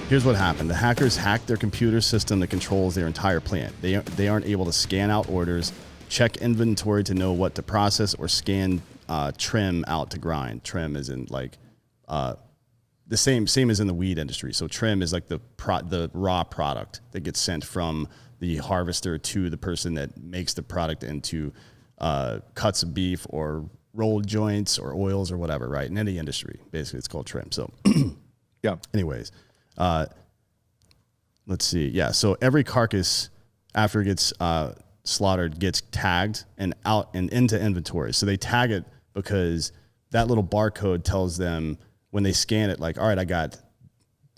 Here's what happened. The hackers hacked their computer system that controls their entire plant. They aren't able to scan out orders, check inventory to know what to process, or scan trim out to grind. Trim is in like the same as in the weed industry. So trim is like the raw product that gets sent from the harvester to the person that makes the product into cuts of beef or rolled joints or oils or whatever, right? In any industry, basically, it's called trim. So, yeah. Anyways, let's see. Yeah, so every carcass after it gets slaughtered gets tagged and out and into inventory. So they tag it because that little barcode tells them when they scan it, like, all right, I got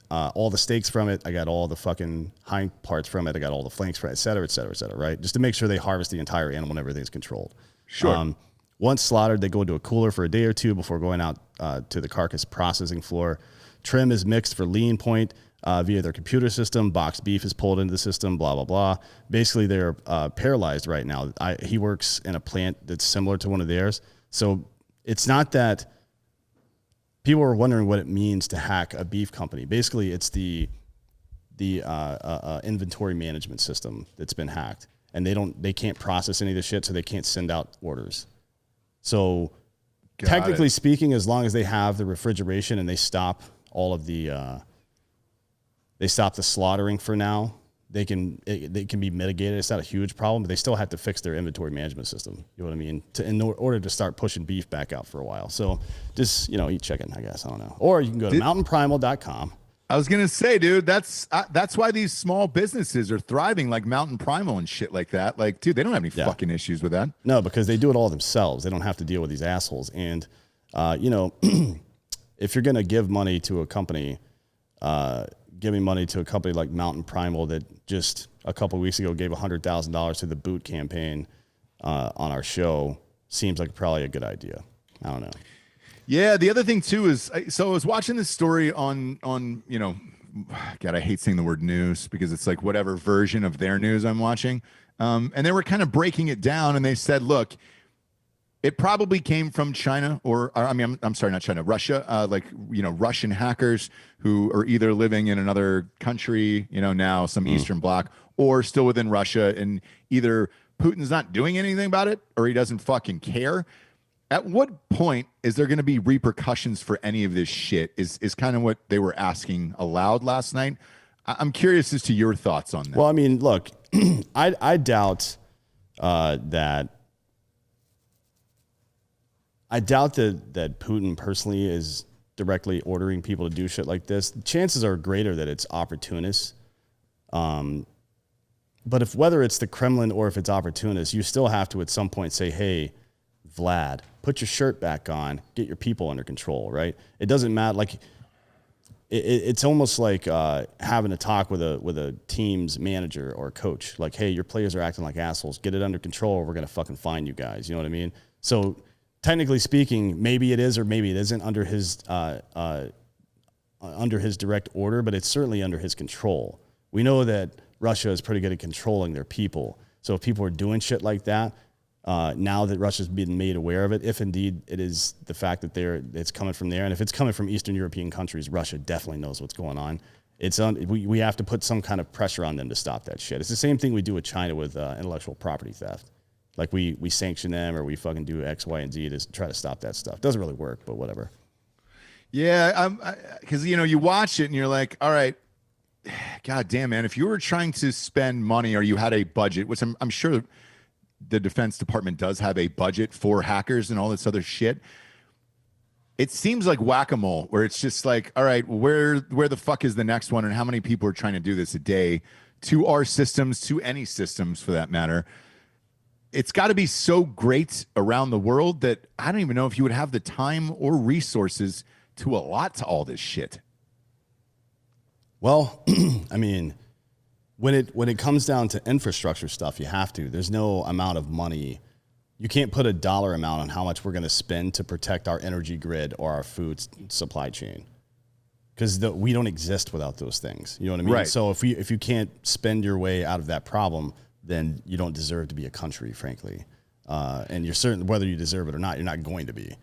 all the steaks from it. I got all the fucking hind parts from it. I got all the flanks from it, et cetera, et cetera, et cetera, right? Just to make sure they harvest the entire animal and everything's controlled. Sure. Once slaughtered, they go into a cooler for a day or two before going out to the carcass processing floor. Trim is mixed for lean point via their computer system. Boxed beef is pulled into the system, blah, blah, blah. Basically, they're paralyzed right now. He works in a plant that's similar to one of theirs. So it's not that people are wondering what it means to hack a beef company. Basically, it's the inventory management system that's been hacked. And they can't process any of the shit, so they can't send out orders. So technically speaking, as long as they have the refrigeration and they stop all of the slaughtering for now, they can be mitigated. It's not a huge problem, but they still have to fix their inventory management system. You know what I mean? In order to start pushing beef back out for a while. So just, eat chicken, I guess. I don't know. Or you can go to mountainprimal.com. I was going to say, dude, that's why these small businesses are thriving, like Mountain Primal and shit like that. Like, dude, they don't have any fucking issues with that. No, because they do it all themselves. They don't have to deal with these assholes. And, if you're going to give money to a company, giving money to a company like Mountain Primal that just a couple of weeks ago gave $100,000 to the boot campaign on our show seems like probably a good idea. I don't know. Yeah, the other thing too is, so I was watching this story on God, I hate saying the word news because it's like whatever version of their news I'm watching, and they were kind of breaking it down, and they said, look, it probably came from China, or I mean, I'm sorry, not China, Russia, Russian hackers who are either living in another country, now some Eastern Bloc, or still within Russia, and either Putin's not doing anything about it or he doesn't fucking care. At what point is there going to be repercussions for any of this shit is kind of what they were asking aloud last night. I'm curious as to your thoughts on that. Well, I mean, look, I doubt that Putin personally is directly ordering people to do shit like this. The chances are greater that it's opportunists. But whether it's the Kremlin or if it's opportunists, you still have to at some point say, hey, Vlad, put your shirt back on, get your people under control, right? It doesn't matter. Like, it's almost like having a talk with a team's manager or coach. Like, hey, your players are acting like assholes. Get it under control or we're going to fucking find you guys. You know what I mean? So technically speaking, maybe it is or maybe it isn't under his direct order, but it's certainly under his control. We know that Russia is pretty good at controlling their people. So if people are doing shit like that, now that Russia's been made aware of it, if indeed it is the fact that it's coming from there, and if it's coming from Eastern European countries, Russia definitely knows what's going on. We have to put some kind of pressure on them to stop that shit. It's the same thing we do with China with intellectual property theft. Like we sanction them or we fucking do X, Y, and Z to try to stop that stuff. Doesn't really work, but whatever. Yeah, because you watch it and you're like, all right, God damn, man, if you were trying to spend money or you had a budget, which I'm sure the Defense Department does have a budget for hackers and all this other shit. It seems like whack-a-mole where it's just like, all right, where the fuck is the next one? And how many people are trying to do this a day to our systems, to any systems for that matter? It's got to be so great around the world that I don't even know if you would have the time or resources to allot to all this shit. Well, I mean, when it comes down to infrastructure stuff, you have to. There's no amount of money. You can't put a dollar amount on how much we're going to spend to protect our energy grid or our food supply chain, because we don't exist without those things. You know what I mean? Right. So if you can't spend your way out of that problem, then you don't deserve to be a country, frankly. And you're certain whether you deserve it or not, you're not going to be.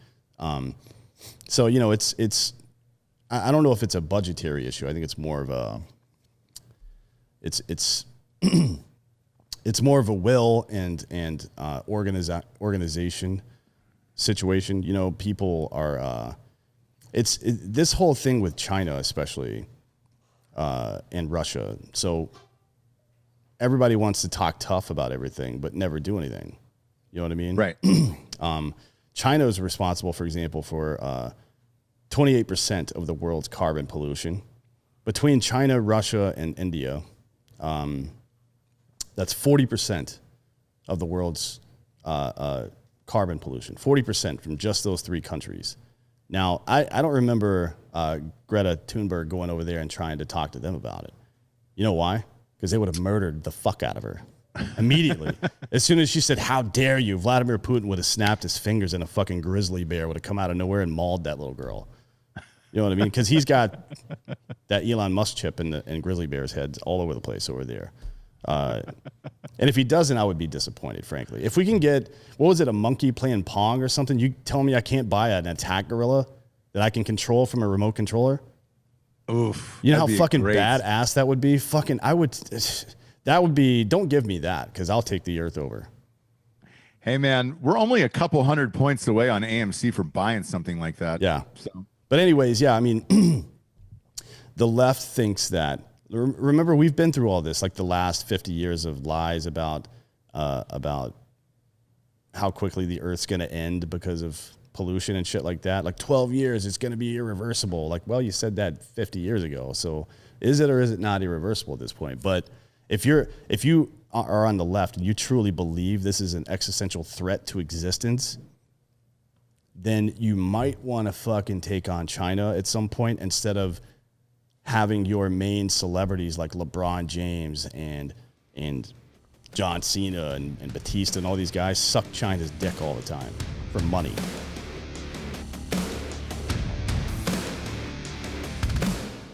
So it's I don't know if it's a budgetary issue. I think it's more of a, it's it's more of a will and organization situation. You know, people are, this whole thing with China, especially, and Russia. So everybody wants to talk tough about everything, but never do anything. You know what I mean? Right. China is responsible, for example, for 28% of the world's carbon pollution. Between China, Russia, and India, that's 40% of the world's carbon pollution. 40% from just those three countries. Now, I don't remember Greta Thunberg going over there and trying to talk to them about it. You know why? Because they would have murdered the fuck out of her immediately. As soon as she said, "How dare you," Vladimir Putin would have snapped his fingers and a fucking grizzly bear would have come out of nowhere and mauled that little girl. You know what I mean? Because he's got that Elon Musk chip in grizzly bears' heads all over the place over there. And if he doesn't, I would be disappointed, frankly. If we can get, what was it, a monkey playing Pong or something? You tell me I can't buy an attack gorilla that I can control from a remote controller? Oof. You know how fucking badass that would be? Fucking, that would be, don't give me that, because I'll take the earth over. Hey, man, we're only a couple 100 points away on AMC for buying something like that. Yeah. So. But anyways, yeah, I mean, the left thinks that, remember, we've been through all this, like the last 50 years of lies about how quickly the earth's going to end because of pollution and shit like that. Like 12 years, it's going to be irreversible. Like, well, you said that 50 years ago. So is it or is it not irreversible at this point? But if you are on the left and you truly believe this is an existential threat to existence, then you might want to fucking take on China at some point instead of having your main celebrities like LeBron James and John Cena and Batista and all these guys suck China's dick all the time for money.